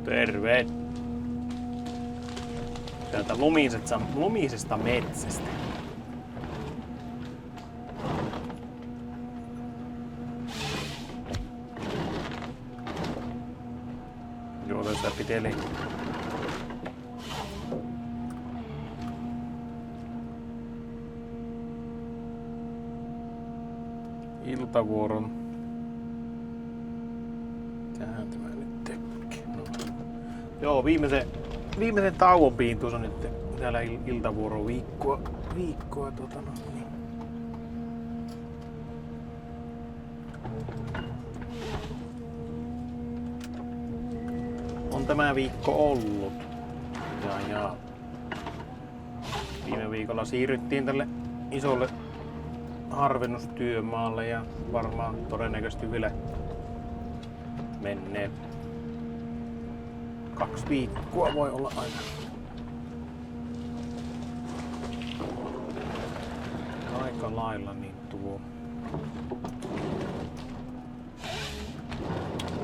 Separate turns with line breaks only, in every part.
Terve! Täältä lumisesta metsästä. Joo, tässä piteli. Iltavuoron. Tähän tämä nyt tekee. No. Joo, viimeisen tauon piin tuossa nyt täällä iltavuoron viikkoa niin. On tämä viikko ollut. Ja viime viikolla siirryttiin tälle isolle harvennustyömaalle ja varmaan todennäköisesti vielä menee 2 viikkoa voi olla aina. Aika lailla niin tuo.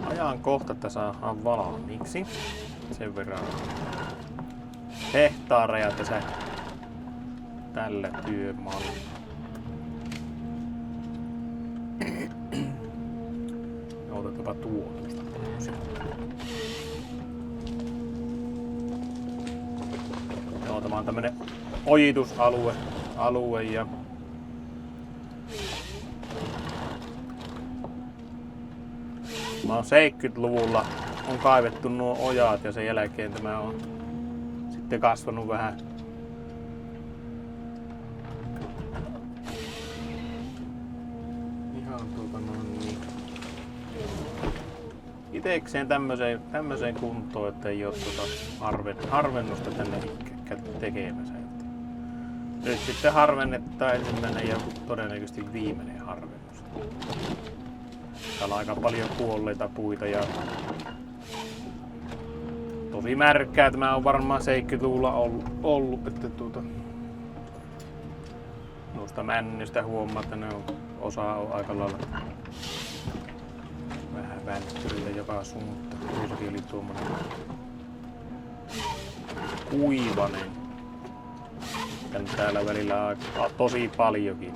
Ajan kohta, että saadaan valmiiksi. Sen verran hehtaareja tässä tällä työmaalla. Otetaanpa tuo tuosta. Joo, tämä on tämmönen ojitusalue ja mä oon 70-luvulla on kaivettu nuo ojat ja sen jälkeen tämä on sitten kasvanut vähän ihan niin itekseen tämmöiseen kuntoon, että ei oo harvennusta tänne tekemässä. Nyt sitten harvennetaan ensimmäinen ja todennäköisesti viimeinen harvennus. Täällä on aika paljon kuolleita puita ja tosi märkää. Tämä on varmaan 70-luvulla ollut, että noista männystä huomaa, että ne on osa on aika lailla vähän vänttyriä joka suunta. Tuossakin oli tuommoinen kuivanen. Täällä välillä tosi paljonkin.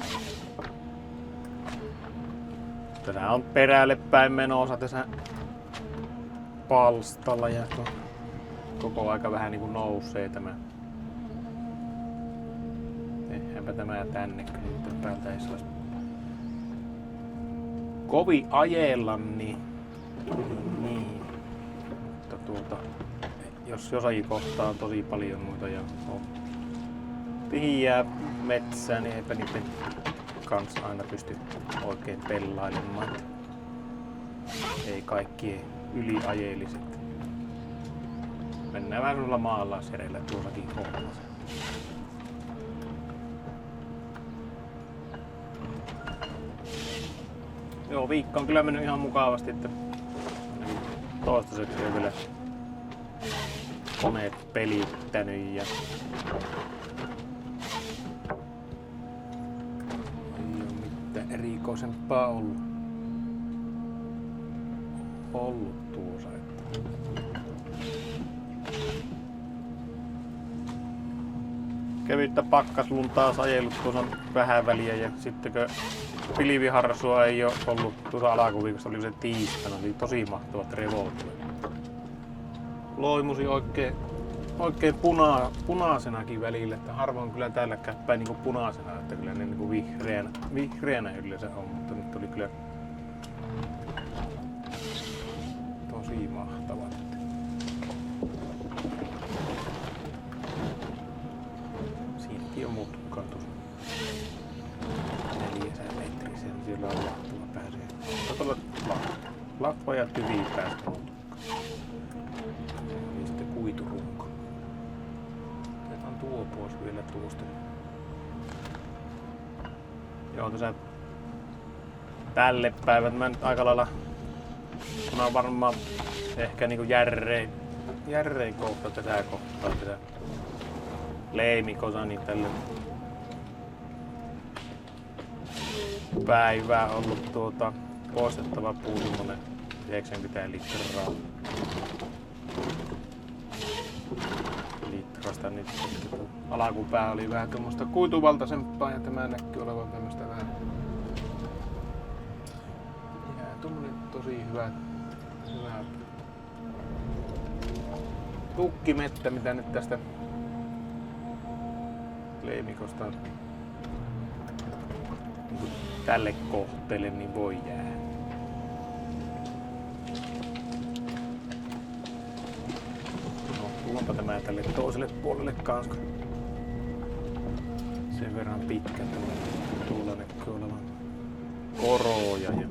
Tää on perälle päin menossa tässä palstalla ja koko aika vähän niinku nousee tämä. Tehdäänpä tämä tänne, kun päältä ei saisi kovin ajella, niin. Mutta jos jossakin kohtaa on tosi paljon muita ja on tihiää metsää, niin eipä niiden kanssa aina pysty oikein pelailemaan. Ei kaikki yliajeelliset. Mennään vähän noilla maalaisjärjellä tuossakin kohdassa. Joo, viikko on kyllä mennyt ihan mukavasti, että toistaiseksi on kyllä koneet pelittänyt ja erikoisempaa ollut tuossa. Kevyttä pakkasluntaa ajellut tuossa vähän väliä ja sitten kun pilviharsua ei ole ollut tuossa alkuviikossa, oli se tiistaina, oli tosi mahtavat revoltit. Loimusi oikein punaisenakin välillä, että harvoin kyllä täälläkään päin niinku punaisena, että kyllä ne niinku vihreänä yleensä on, mutta nyt oli kyllä tosi mahtavat. Siinäkin on mutkkaa tuossa 400 metrisen, siellä on lahtava pääsee. Todella latva ja tyviä päästä mutkkaa. Ja sitten kuiturunko. Otetaan tuo pois vielä tuosta. Joo, tässä tälle päivät mä nyt aika lailla, mä oon varmaan ehkä niinku järrein kohta tätä kohtaa, tätä leimikosa, niin tälle päivää ollut poistettava puu semmonen 90 litraa. Litrasta nyt alakupää oli vähän tuommoista kuituvaltaisempaa ja tämä näkyy olevan tämmöistä vähän tuommoinen tosi hyvä tukkimettä, mitä nyt tästä leimikosta niin tälle kohteelle niin voi jäädä. No, tuonpa tämä tälle toiselle puolelle kanssa. Sen verran pitkä tuolla näkyy olevan koroja ja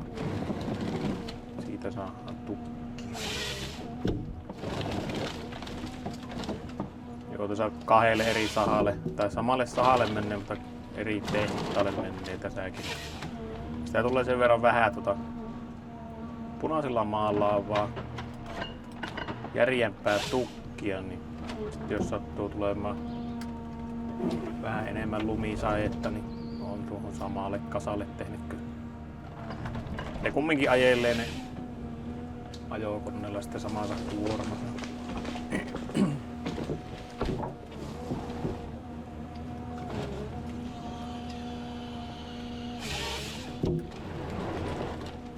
siitä saadaan tukkia. Joo, tässä kahdelle eri sahalle tai samalle sahalle menneen, mutta eri tehtaalle menneitä säkin. Sitä tulee sen verran vähän punaisella maalla on vaan järjempää tukkia, niin jos sattuu tulemaan vähän enemmän lumisaetta, niin on tuohon samalle kasalle tehnyt kyllä. Ne kumminkin ajelee ne ajokoneella sitten samassa kuormassa.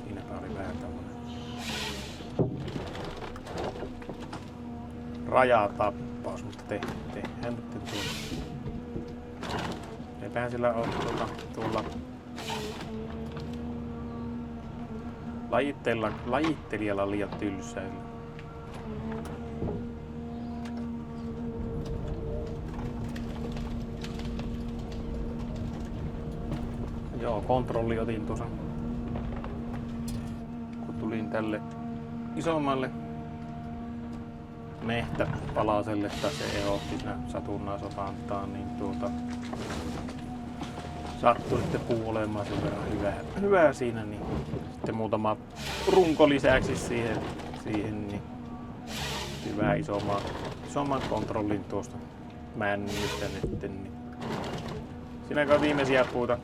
Siinäpä oli vähän tämmönen rajatappaus, mutta tehdään nyt tuolla. Eipähän sillä ole tuolla lajittelijalla liian tylsäillä. Joo, kontrolli otin tuossa, kun tulin tälle isommalle mehtäpalaselle, tai se ehotti siinä satunnaisotantaan, niin sattui sitten puu olemaan sen verran hyvää siinä, niin sitten muutama runko lisäksi siihen niin vähän isomman kontrollin tuosta männystä nyt. Niin. Siinä kun viimeisiä puuta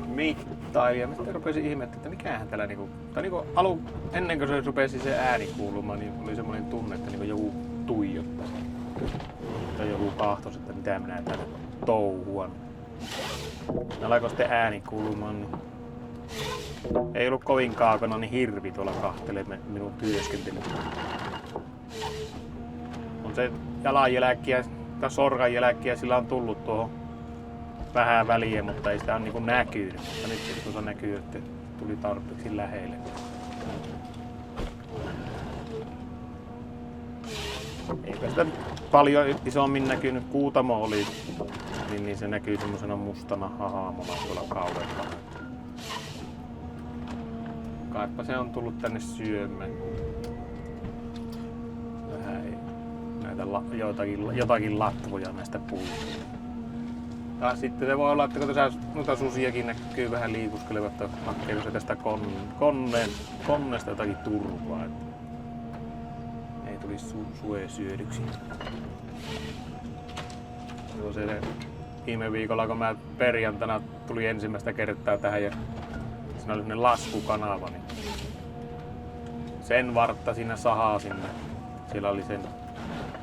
mittaili ja mä sitten rupesin ihmettä, että mikähän täällä ennen kuin se rupesi se ääni kuulumaan, niin oli semmoinen tunne, että niinku joku tuijottaa. Tai joku kahtos, että mitä minä täällä touhuan. Ne alkoi sitten ääni kuulumaan, niin ei ollut kovin kaukana, niin hirvi tuolla kahtelee minun työskentelyä. On se jalanjälkiä tai sorganjälkiä sillä on tullut tuohon vähän väliä, mutta ei sitä ole niin näkynyt. Mutta nyt tuossa näkyy, että tuli tarpeeksi lähelle. Eipä sitä paljon isommin näkynyt. Kuutamo oli, niin se näkyy semmosena mustana hahmona tuolla kauempana. Kaipa se on tullut tänne syömään. Vähän ei näitä jotakin latvoja näistä puista. Ja sitten se voi olla, että kun tässä noita susiakin näkyy vähän liikuskelevat, että hakkeeko se tästä konneesta jotakin turvaa. Että ei tulisi sue syödyksi. Joo, se viime viikolla, kun mä perjantaina tuli ensimmäistä kertaa tähän ja siinä oli sellainen laskukanava, niin sen vartta siinä sahaa sinne. Siellä oli sen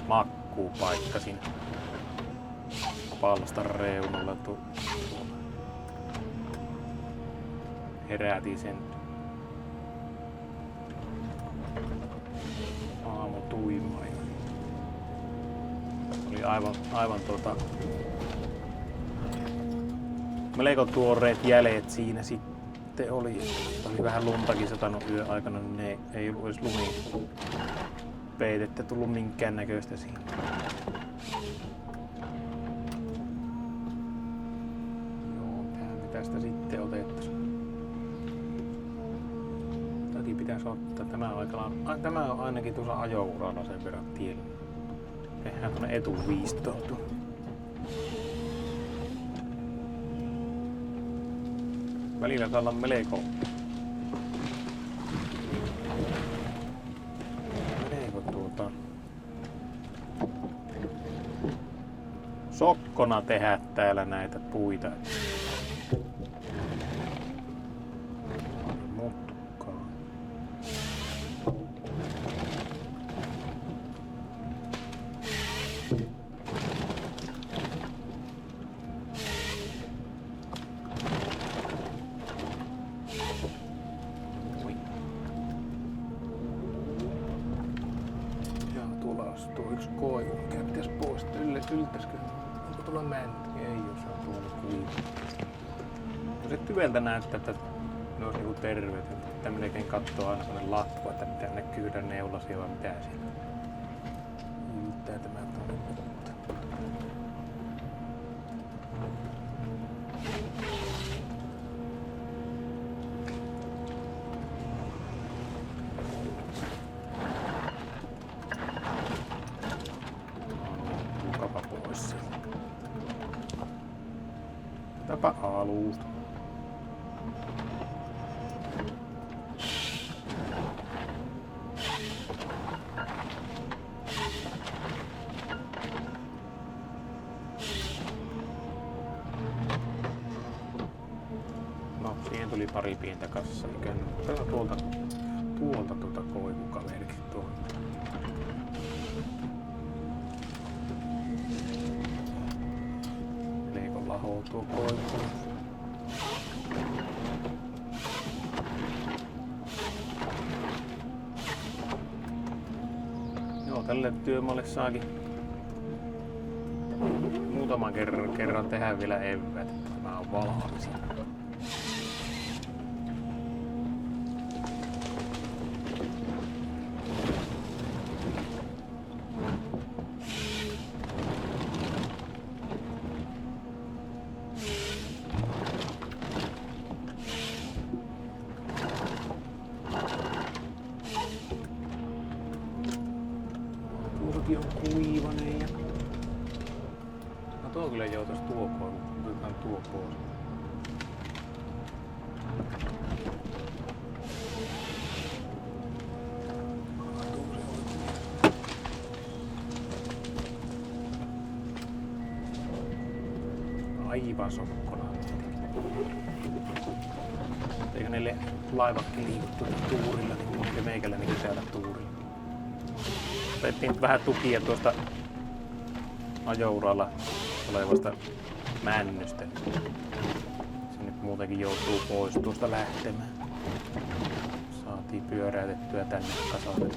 makkuupaikka siinä palstan reunalla. Herätin sen aamutuimaan. Oli aivan melko tuoreet jäljet siinä sitten oli. Oli vähän luntakin satanut yön aikana, niin ne ei ollut edes lumipeitettä tullut minkään näköistä siinä. Joo, tästä sitten otettaisiin. Tämäkin pitäisi ottaa. Tämä on ainakin tuossa ajouralla sen verran tiellä. Tehdään tuonne etuviistoon. Välillä täällä on melko sokkona tehdä täällä näitä puita. Mutkaa. yksi koivu, mikä pitäisi poistaa. Yltäisikö? Onko tuolla mänty? Ei oo, se on tuolla kuivu. No se tyveltä näyttää, että ne olisi niinku terveet. Pitää melkein katsoa aina sellainen latva, että mitä näkyy neulasia vai mitä siellä. Yltää tämä tuonne. Tapa alusta. No, siihen tuli pari pientä kassaa. Tuolta koivukaveriksi tuolta. Lahoutuu koivuun. Joo, tälle työmaalle saakin muutaman kerran tehdä vielä eväät, että tämä on valmis. Tuokin on kuivanen ja... No tuo kyllä joutais tuo pois. Otetaan tuo pois. Aivan sokkona. Eikö neille laivatkin liiku tuurilla, niin meikälänikin täällä tuurilla. Otettiin vähän tukia tuosta ajouralla olevasta männystä. Se nyt muutenkin joutuu pois tuosta lähtemään. Saatiin pyöräytettyä tänne kasalle.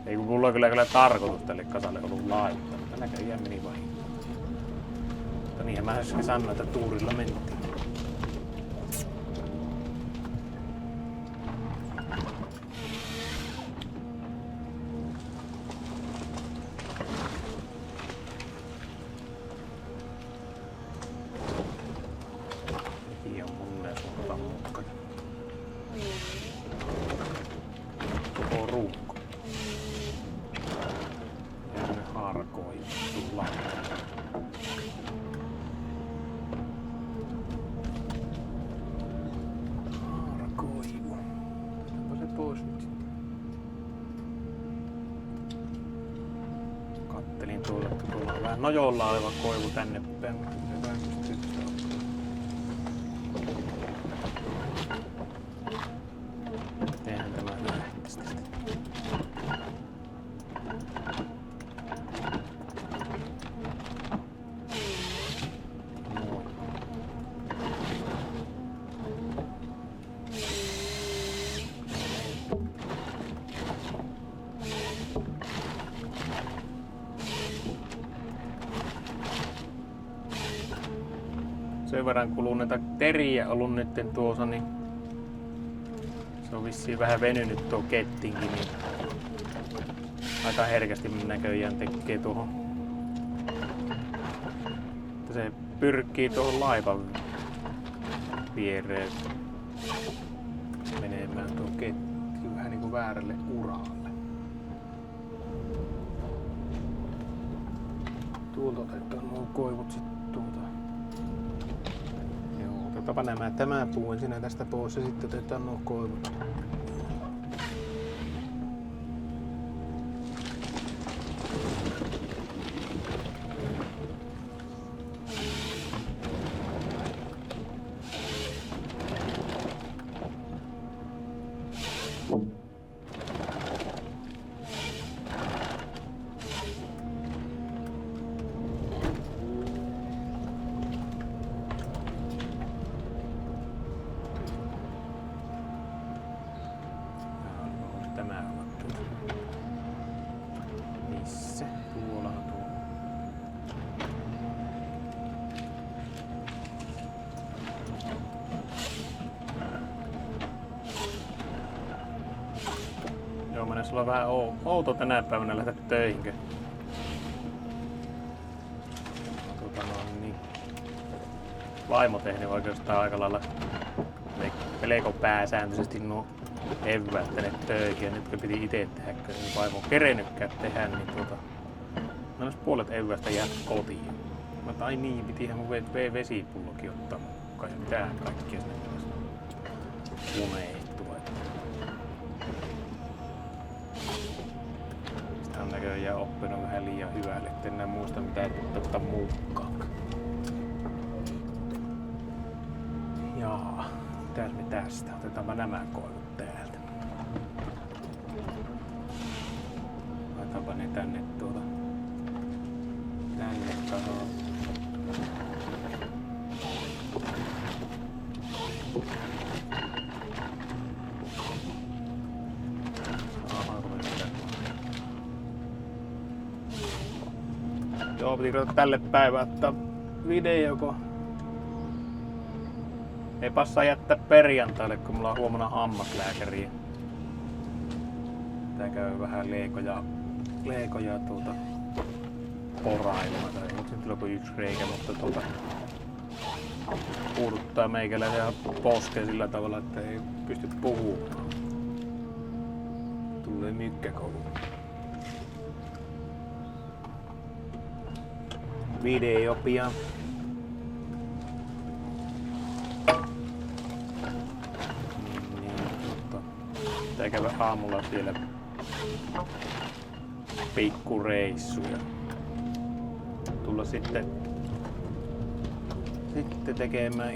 Ei kun mulla on kyllä tarkoitus tälle kasalle ollut laittaa, mutta näköjään meni vahinko. Mutta niinhän mä äsken sanoin, että tuurilla mentiin. Kattelin tuolla, että tuolla on vähän nojolla oleva koivu tänne päin. Mitenhän tämä lähtisi tästä? Sen verran kuluneita teriä ollut nyt tuossa, niin se on vissiin vähän venynyt tuo kettinkin, niin aika herkästi näköjään tekee tuohon. Se pyrkii tuohon laivan viereen menemään tuo ketti vähän niin kuin väärälle uralle. Tuolta otetaan nuo koivut sitten tuolta. Otetaanpa tämä puu ensin tästä pois ja sitten otetaan nuo koivut. Joo, mennessä olla vähän outo tänä päivänä lähteä töihin. Niin. Vaimo tehnyt oikeastaan aika lailla peleko pääsääntöisesti nuo eväät tänne töihin. Ja nyt kun piti itse tehdä, kun vaimo on kerennytkään tehdä, niin mennäs puolet evästä jää kotiin. Mä ai niin, pitihän mun vesipullokin ottaa mukaan ja mitään kaikkia sinne mennessä uneittua. Sitä on näköjään oppinut vähän liian hyvälle, ettei enää muista mitä ei ottaa mukaan. Jaa, mitäs me tästä? Otetaanpa nämä koivut täältä. Laitaanpa ne tänne tänne kasoon. Joo, pitikö tälle päivään ottaa video, ei passaa jättää perjantaille, kun mulla on huomenna hammaslääkäriä. Tää käy vähän leikoja porailua. Ei nyt kyllä kuin yksi reikä, mutta puuduttaa meikäläisen poskeen sillä tavalla, että ei pysty puhumaan. Tulee mykkäkoulu. Video pian. Tää käydä aamulla siellä pikkureissuja. Tulla sitten tekemään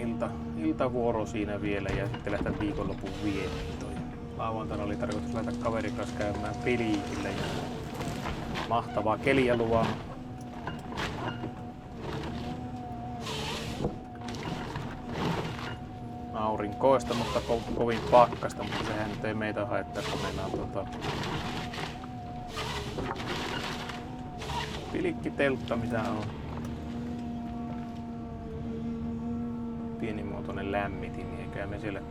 iltavuoro siinä vielä ja sitten lähteä viikonlopun viettoon. Lauantaina oli tarkoitus lähteä kaverin kanssa käymään Piliikille ja mahtavaa keliä luvannut. Aurinkoista, mutta kovin pakkasta, mutta sehän nyt ei meitä haittaa, kun meillä on pilikkiteltta, mitä on pienimuotoinen lämmitin, niin eikä me siellä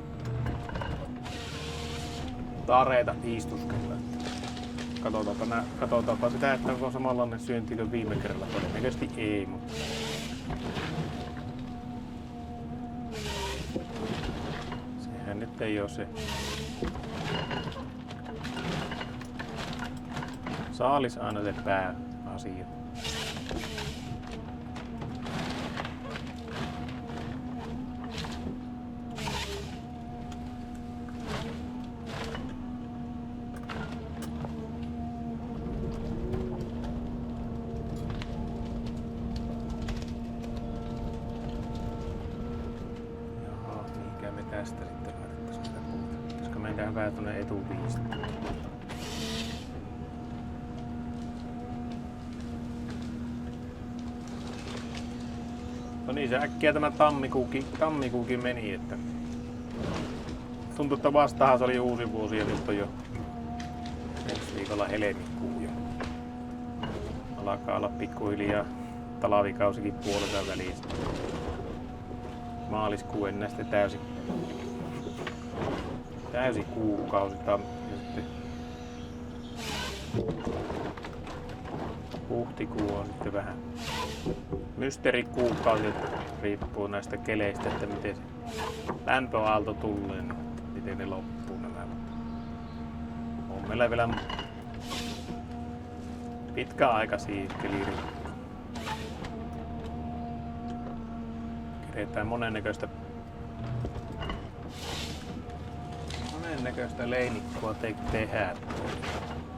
tareita istuskella. Katsotaanpa sitä, että onko samanlainen syönti kuin viime kerralla. Todennäköisesti ei, mutta sehän nyt ei oo se. Saalis aina se pääasia. Tästä sitten laitettaisiin sitä puuta. Koska mennään vähän tuonne etuviistä. No niin, se äkkiä tämä tammikuukin meni, että tuntuu, että vastahan se oli uusi vuosi ja nyt on jo ensi viikolla helmikuu jo. Alkaa olla pikkuhiljaa talvikausikin puolelta väliin. Maaliskuu enää sitten täysi kuukausi ja sitten huhtikuu on sitten vähän mysteerikuukausi, riippuu näistä keleistä, että miten se lämpöaalto tulee, niin miten ne loppuu nämä. On meillä vielä pitkä aika siikkeli. Keretään monennäköistä leinikkoa tehdä.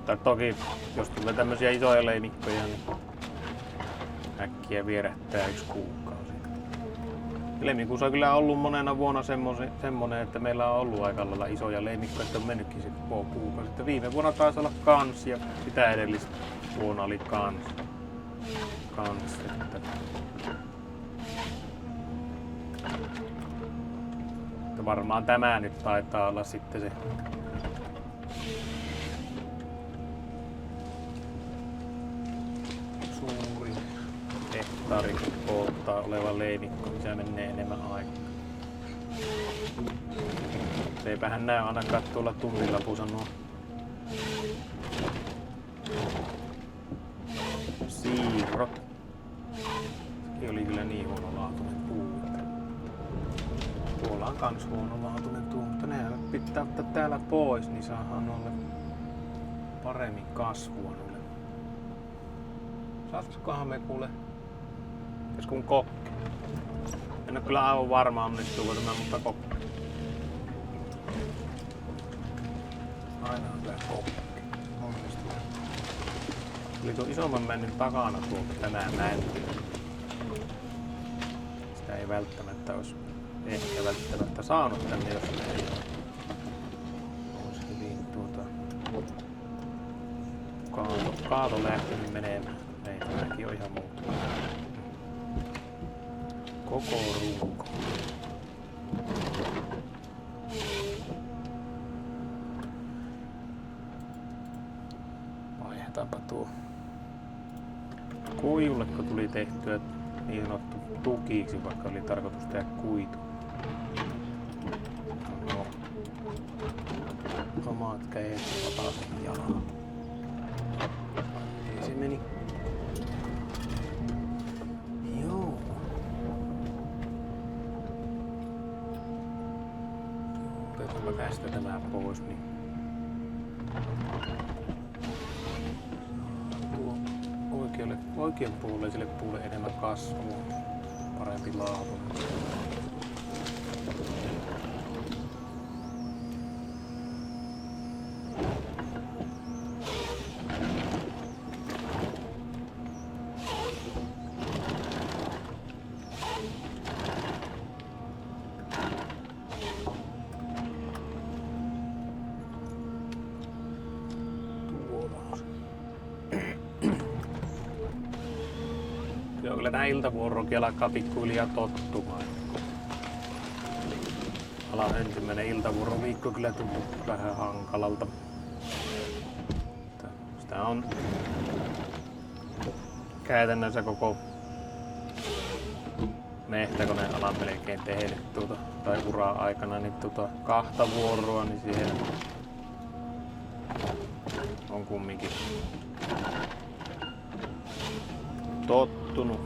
Tai toki, jos tulee tämmösiä isoja leinikkoja, niin äkkiä vierähtää 1 kuukausi. Helmikuussa on kyllä ollut monena vuonna semmonen, että meillä on ollut aika lailla isoja leinikkoja, että on mennytkin se koko kuukausi. Että viime vuonna taisi olla kans ja sitä edellistä vuonna oli kans. Että varmaan tämä nyt taitaa olla sitten se suuri hehtaari polttaa oleva leinikko, missä menee enemmän aikaa. Eipähän näy ainakaan tuolla tuntilapussa nuo Siirrot. Se oli kyllä niin huonolaatuinen puu. Tuolla on kans huonolaatuinen tuu, mutta nehän pitää ottaa täällä pois, niin saadaan noille paremmin kasvua noille. Saaskohan me kuule jos kun kokki. En ole kyllä aivan varma onnistuuko tämä, mutta kokki. Aina on tää kokki. Onnistuu. Eli tuo isomman mennyt takana tuolta tänään näin. Sitä ei välttämättä olisi ehkä välttämättä saanut tänne, jos ei olisi hyvin kaato lähtenyt menemään. Ei tämäkin ole ihan muuta. Koko runko. Vaihdetaanpa tuo kuijulle, kun tuli tehtyä niin sanottu tukiksi, vaikka oli tarkoitus tehdä kuitu. No. Omat kädet latasin jalaa. Ei se meni. Joo. Otetaanpa tästä tämä pois, niin oikean puoleiselle puolelle enemmän kasvua, parempi laatu. Joo, kyllä tää iltavuorokin alkaa pikkuhiljaa tottumaan. Alan ensimmäinen iltavuoroviikko kyllä tuntuu vähän hankalalta. Sitä on käytännössä koko mehtäkonealan melkein tehnyt tai uraa aikana niin kahta vuoroa, niin siihen on kumminkin tottunut,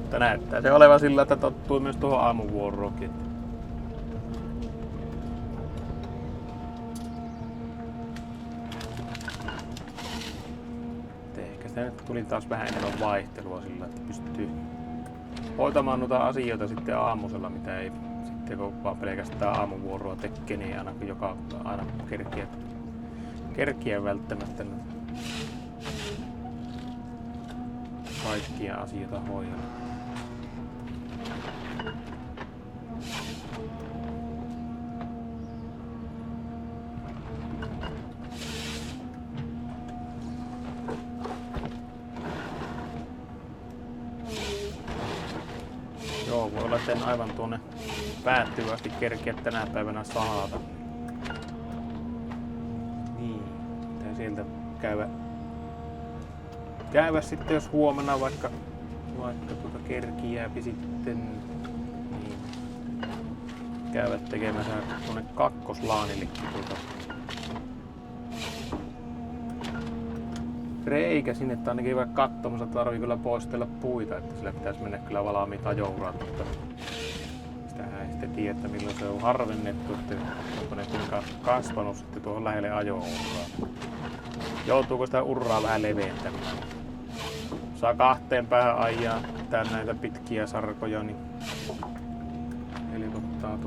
että näyttää se olevan sillä, että tottuu myös tuohon aamuvuoroonkin. Ehkä se nyt tuli taas vähän enemmän vaihtelua sillä, että pystyy hoitamaan noita asioita sitten aamusella, mitä ei sitten kun vaan pelkästään aamuvuoroa tekee, niin aina kerkiä välttämättä kaikkia asioita hoidella. Joo, voi olla, että en aivan tuonne päättyvästi kerkeä tänä päivänä saada. Niin, pitää sieltä käydä sitten, jos huomenna vaikka kerkiääpi sitten, niin käydä tekemässä tuonne kakkoslaanillekin reikä sinne, että ainakin vaikka katsomassa tarvii kyllä poistella puita, että sillä pitäisi mennä kyllä valmiit ajourat, mutta sitähän ei sitten tiedä, että milloin se on harvennettu, että onko ne kuinka kasvanut sitten tuohon lähelle ajouraa. Joutuuko sitä urraa vähän leventämään? Saa kahteen päähän ajaa täällä näitä pitkiä sarkoja, niin helpottaa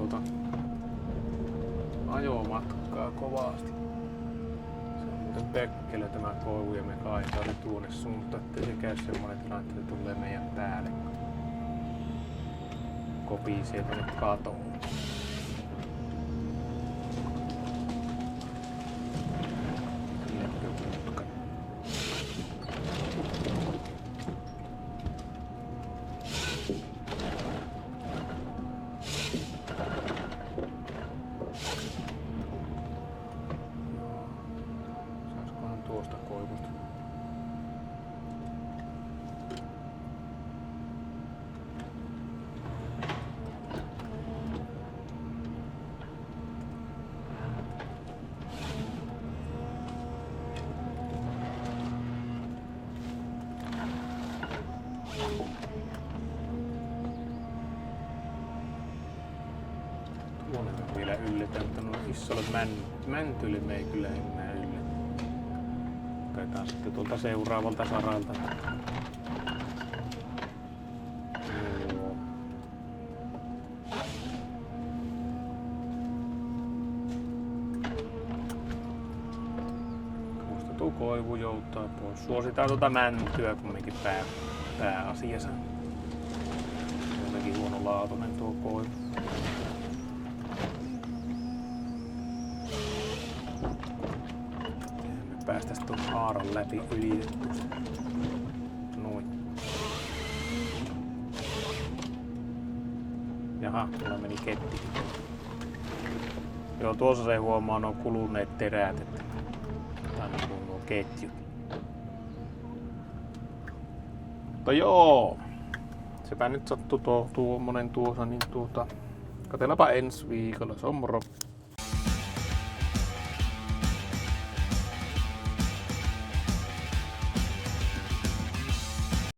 ajomatkaa kovasti. Se on muuten pökkelö tämä koivu ja me kaitaan tuonne suuntaan, ettei se käy semmoinen tilanne, että se tulee meidän päälle. Kopisee tuonne katoon. Tuosta koivusta. Vielä ylletään, mutta nuo isolle mäntyille me ei kyllä enää ylletä. Otetaan sitten tuolta seuraavalta saralta. Joo. Mustettu koivu joutaa pois. Suositaan tuota mäntyä kumminkin pääasiassa. Jotenkin huonolaatuinen tuo koivu. Päästäis tuon haaran läpi ylitetty. Noin. Jaha, mulla meni ketti. Joo, tuossa se huomaa nuo kuluneet terät, että tai niinku nuo ketjut. Mutta joo, sepä nyt sattuu tuommonen tuossa, niin katsellaanpa ensi viikolla. Se on moro.